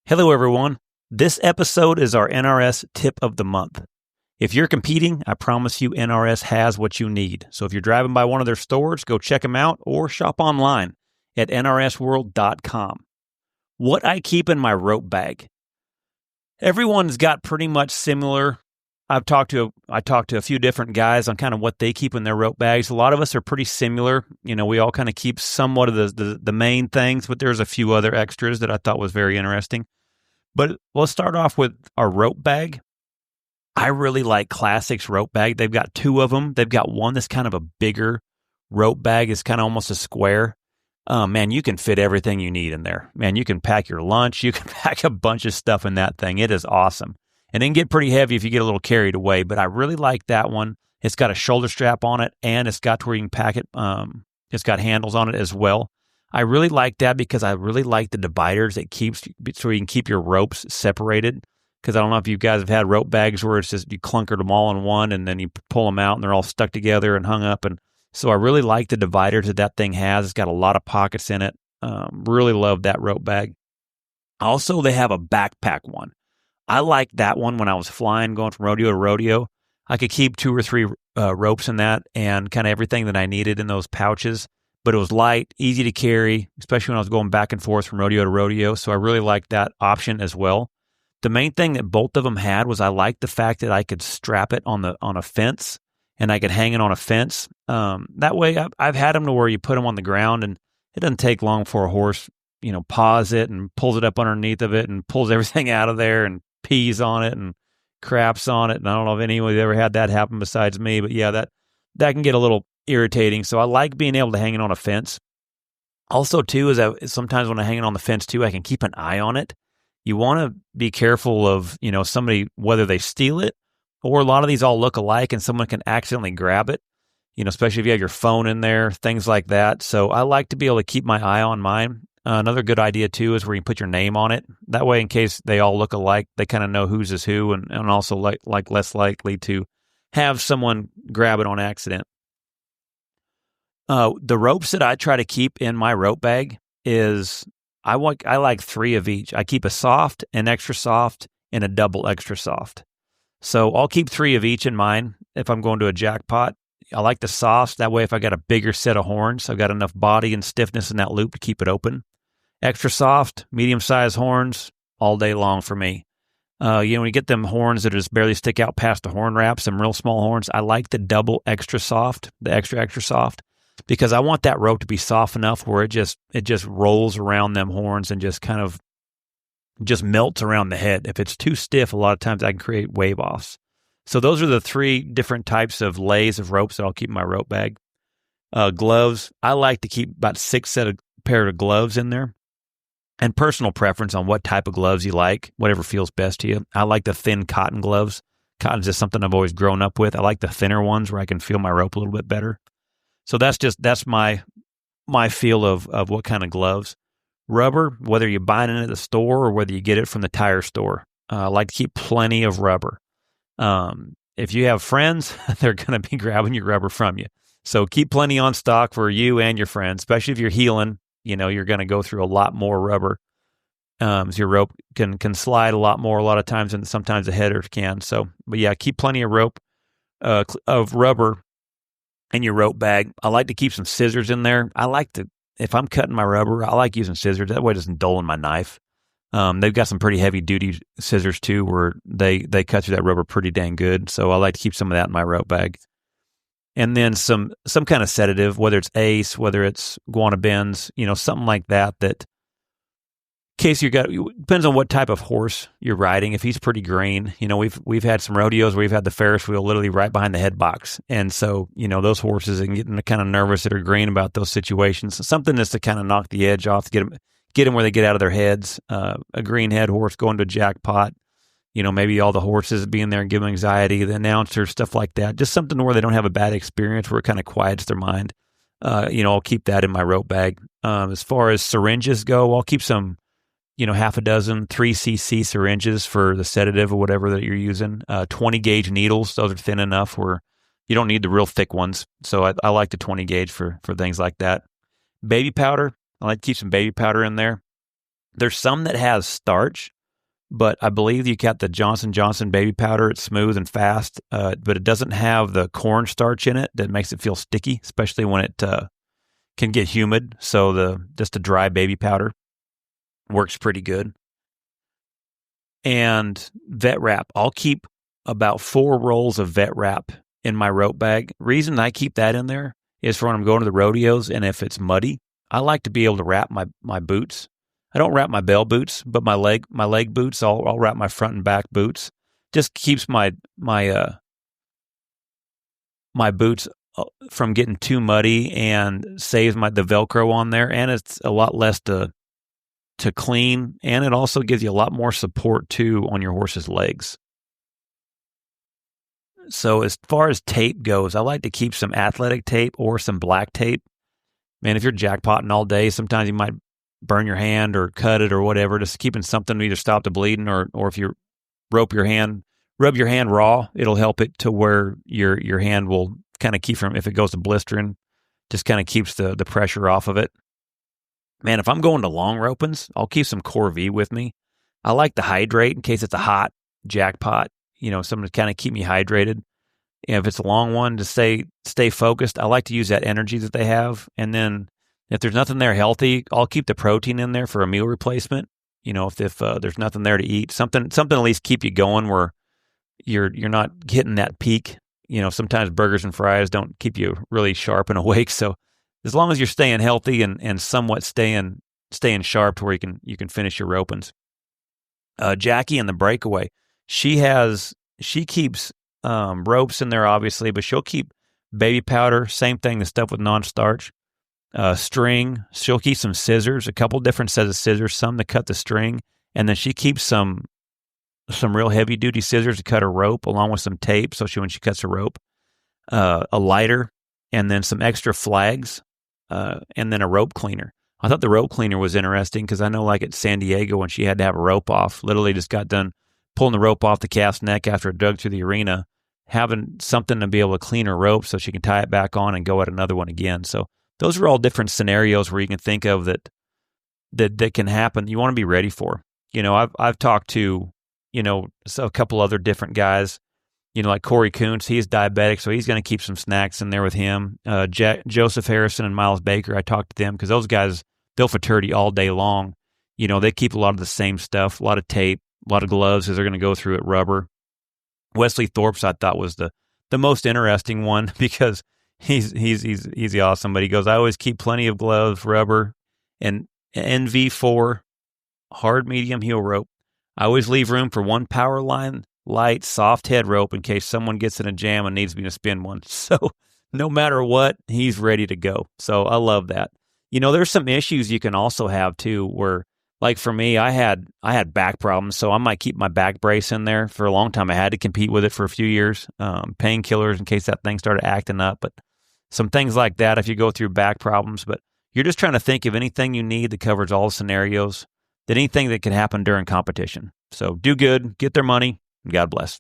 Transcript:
Hello, everyone. This episode is our NRS tip of the month. If you're competing, I promise you NRS has what you need. So if you're driving by one of their stores, go check them out or shop online at nrsworld.com. What I keep in my rope bag. Everyone's got pretty much similar. I talked to a few different guys on kind of what they keep in their rope bags. A lot of us are pretty similar. You know, we all kind of keep somewhat of the main things, but there's a few other extras that I thought was very interesting. But let's start off with our rope bag. I really like Classic's rope bag. They've got two of them. They've got one that's kind of a bigger rope bag. It's kind of almost a square. Man, you can fit everything you need in there. Man, you can pack your lunch. You can pack a bunch of stuff in that thing. It is awesome. And it can get pretty heavy if you get a little carried away, but I really like that one. It's got a shoulder strap on it, and it's got to where you can pack it. It's got handles on it as well. I really like that because I really like the dividers it keeps so you can keep your ropes separated. Because I don't know if you guys have had rope bags where it's just you clunkered them all in one and then you pull them out and they're all stuck together and hung up. And so I really like the dividers that thing has. It's got a lot of pockets in it. Really love that rope bag. Also, they have a backpack one. I liked that one when I was flying, going from rodeo to rodeo. I could keep 2 or 3 ropes in that and kind of everything that I needed in those pouches. But it was light, easy to carry, especially when I was going back and forth from rodeo to rodeo. So I really liked that option as well. The main thing that both of them had was I liked the fact that I could strap it on a fence and I could hang it on a fence. That way, I've had them to where you put them on the ground and it doesn't take long for a horse, paws it and pulls it up underneath of it and pulls everything out of there and pees on it and craps on it. And I don't know if anyone's ever had that happen besides me, but yeah, that can get a little irritating. So I like being able to hang it on a fence. Also, too, is sometimes when I hang it on the fence, too, I can keep an eye on it. You want to be careful of, somebody, whether they steal it or a lot of these all look alike and someone can accidentally grab it, especially if you have your phone in there, things like that. So I like to be able to keep my eye on mine. Another good idea, too, is where you put your name on it. That way, in case they all look alike, they kind of know whose is who and also like less likely to have someone grab it on accident. The ropes that I try to keep in my rope bag is I like 3 of each. I keep a soft, an extra soft, and a double extra soft. So I'll keep 3 of each in mine if I'm going to a jackpot. I like the softs. That way, if I got a bigger set of horns, I've got enough body and stiffness in that loop to keep it open. Extra soft, medium-sized horns, all day long for me. When you get them horns that just barely stick out past the horn wrap, some real small horns, I like the double extra soft, the extra soft, because I want that rope to be soft enough where it just rolls around them horns and just kind of just melts around the head. If it's too stiff, a lot of times I can create wave offs. So those are the 3 different types of lays of ropes that I'll keep in my rope bag. Gloves, I like to keep about 6 pair of gloves in there. And personal preference on what type of gloves you like, whatever feels best to you. I like the thin cotton gloves. Cotton's just something I've always grown up with. I like the thinner ones where I can feel my rope a little bit better. So that's my feel of what kind of gloves. Rubber, whether you buy it at the store or whether you get it from the tire store. I like to keep plenty of rubber. If you have friends, they're going to be grabbing your rubber from you. So keep plenty on stock for you and your friends, especially if you're heeling. You're going to go through a lot more rubber. So your rope can slide a lot more a lot of times than sometimes a header can. So, but yeah, keep plenty of of rubber in your rope bag. I like to keep some scissors in there. If I'm cutting my rubber, I like using scissors. That way it doesn't dull in my knife. They've got some pretty heavy duty scissors too, where they cut through that rubber pretty dang good. So I like to keep some of that in my rope bag. And then some kind of sedative, whether it's Ace, whether it's Guanabens, something like that. That in case depends on what type of horse you're riding. If he's pretty green, we've had some rodeos where we've had the Ferris wheel literally right behind the head box, and so those horses are getting kind of nervous that are green about those situations. Something that's to kind of knock the edge off, to get them where they get out of their heads. A green head horse going to a jackpot. Maybe all the horses being there and giving anxiety, the announcer, stuff like that. Just something where they don't have a bad experience, where it kind of quiets their mind. I'll keep that in my rope bag. As far as syringes go, I'll keep some, half a dozen 3cc syringes for the sedative or whatever that you're using. 20 gauge needles, those are thin enough where you don't need the real thick ones. So I like the 20 gauge for things like that. Baby powder, I like to keep some baby powder in there. There's some that has starch. but I believe you got the Johnson & Johnson baby powder. It's smooth and fast, but it doesn't have the cornstarch in it that makes it feel sticky, especially when it can get humid. So just a dry baby powder works pretty good. And vet wrap. I'll keep about 4 rolls of vet wrap in my rope bag. Reason I keep that in there is for when I'm going to the rodeos and if it's muddy, I like to be able to wrap my boots. I don't wrap my bell boots, but my leg boots, I'll wrap my front and back boots. Just keeps my boots from getting too muddy and saves the Velcro on there, and it's a lot less to clean, and it also gives you a lot more support too on your horse's legs. So as far as tape goes, I like to keep some athletic tape or some black tape. Man, if you're jackpotting all day, sometimes you might burn your hand or cut it or whatever. Just keeping something to either stop the bleeding or if you rub your hand raw, it'll help it to where your hand will kind of keep from, if it goes to blistering, just kind of keeps the pressure off of it. Man, if I'm going to long ropings, I'll keep some Core V with me. I like to hydrate in case it's a hot jackpot, something to kind of keep me hydrated. If it's a long one, to stay focused, I like to use that energy that they have. And then if there's nothing there healthy, I'll keep the protein in there for a meal replacement. If there's nothing there to eat, something at least keep you going where you're not hitting that peak. Sometimes burgers and fries don't keep you really sharp and awake. So as long as you're staying healthy and somewhat staying sharp to where you can finish your ropings. Jackie in the breakaway, she keeps ropes in there obviously, but she'll keep baby powder, same thing, the stuff with non-starch, string. She'll keep some scissors, a couple different sets of scissors, some to cut the string, and then she keeps some real heavy duty scissors to cut her rope, along with some tape so when she cuts her rope, a lighter, and then some extra flags. And then a rope cleaner. I thought the rope cleaner was interesting because I know like at San Diego when she had to have a rope off, literally just got done pulling the rope off the calf's neck after it dug through the arena, having something to be able to clean her rope so she can tie it back on and go at another one again. So those are all different scenarios where you can think of that can happen. You want to be ready for. I've talked to, a couple other different guys. Like Corey Kuntz, he's diabetic, so he's going to keep some snacks in there with him. Joseph Harrison and Miles Baker, I talked to them because those guys, they'll fraternity all day long. They keep a lot of the same stuff, a lot of tape, a lot of gloves because they're going to go through it, rubber. Wesley Thorpe's I thought was the most interesting one because he's awesome, but he goes, I always keep plenty of gloves, rubber, and NV4, hard medium heel rope. I always leave room for one power line, light, soft head rope in case someone gets in a jam and needs me to spin one. So no matter what, he's ready to go. So I love that. There's some issues you can also have too, where like for me, I had back problems, so I might keep my back brace in there for a long time. I had to compete with it for a few years, painkillers in case that thing started acting up, but some things like that if you go through back problems. But you're just trying to think of anything you need that covers all the scenarios, anything that could happen during competition. So do good, get their money, and God bless.